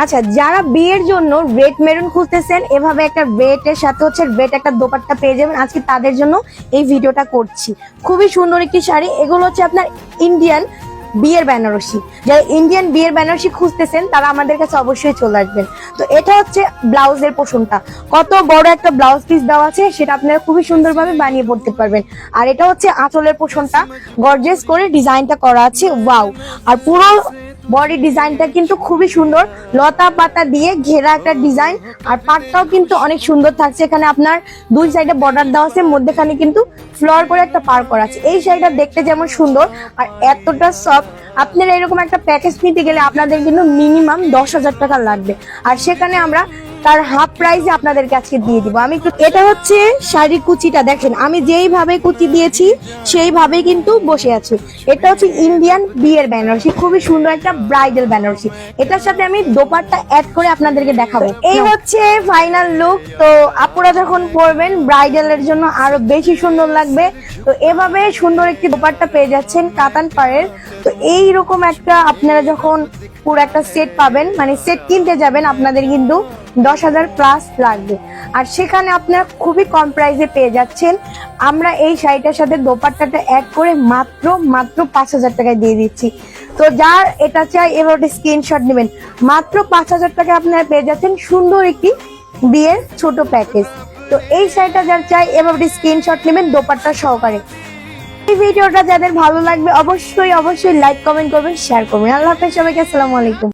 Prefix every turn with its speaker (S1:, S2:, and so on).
S1: আচ্ছা, যারা বিয়ের জন্য রেড মেরুন খুঁজতেছেন, এভাবে একটা রেড এর সাথে হচ্ছে রেড একটা দোপাট্টা পেয়ে যাবেন। আজকে তাদের জন্য এই ভিডিওটা করছি। খুবই সুন্দর একটি শাড়ি। এগুলো হচ্ছে আপনার ইন্ডিয়ান বিয়ের বেনারসি। যারা ইন্ডিয়ান বিয়ের বেনারসি খুঁজতেছেন তারা আমাদের কাছে অবশ্যই চলে আসবেন। তো এটা হচ্ছে ব্লাউজের পোর্শনটা, কত বড় একটা ব্লাউজ পিস দেওয়া আছে, সেটা আপনারা খুবই সুন্দরভাবে বানিয়ে পড়তে পারবেন। আর এটা হচ্ছে আঁচলের পোর্শনটা, গর্জিয়াস করে ডিজাইনটা করা আছে, ওয়াও। আর পুরো বডি ডিজাইনটা কিন্তু খুবই সুন্দর, লতা পাতা দিয়ে ঘেরা একটা ডিজাইন। আর পাটটাও কিন্তু অনেক সুন্দর থাকছে। এখানে আপনার দুই সাইডে বর্ডার দেওয়া আছে, মধ্যেখানে কিন্তু ফ্লোর করে একটা পার করা আছে। এই শাড়িটা দেখতে যেমন সুন্দর আর এতটা সফট। আপনারা এরকম একটা প্যাকেজ নিতে গেলে আপনাদের কিন্তু মিনিমাম 10,000 টাকা লাগবে, আর সেখানে আমরা তার হাফ প্রাইসে আপনাদেরকে আজকে দিয়ে দিব। আমি একটু, এটা হচ্ছে শাড়ির কুচিটা দেখেন, আমি যেইভাবে কুচি দিয়েছি সেইভাবেই কিন্তু বসে আছে। এটা হচ্ছে ইন্ডিয়ান বিয়ের বেনারসি, খুবই সুন্দর একটা ব্রাইডাল বেনারসি। এটার সাথে আমি দোপাট্টা অ্যাড করে আপনাদেরকে দেখাবো। এই হচ্ছে ফাইনাল লুক। তো আপুরা যখন পরবেন ব্রাইডালের জন্য আরো বেশি সুন্দর লাগবে। তো এভাবে সুন্দর একটি দোপাট্টা পেয়ে যাচ্ছেন কাতান পাড়ের। তো এইরকম একটা আপনারা যখন পুরো একটা সেট পাবেন, মানে সেট কিনতে যাবেন, আপনাদের কিন্তু 10,000 প্লাস লাগবে। আর সেখানে আপনারা খুবই কম প্রাইসে পেয়ে যাচ্ছেন। আমরা এই শাড়িটার সাথে দোপাট্টাটা অ্যাড করে মাত্র 5,000 টাকায় দিয়ে দিচ্ছি। তো যার এটা চাই এবার স্ক্রিনশট নেবেন। মাত্র 5,000 টাকায় আপনারা পেয়ে যাচ্ছেন সুন্দর একটি বিয়ের ছোট প্যাকেজ। তো এই শাড়িটা যার চাই এবার স্ক্রিনশট নেবেন দোপাট্টা সহকারে। এই ভিডিওটা যাদের ভালো লাগবে অবশ্যই লাইক কমেন্ট করবেন, শেয়ার করবেন। আল্লাহ হাফেজ সবাইকে, আসসালামু আলাইকুম।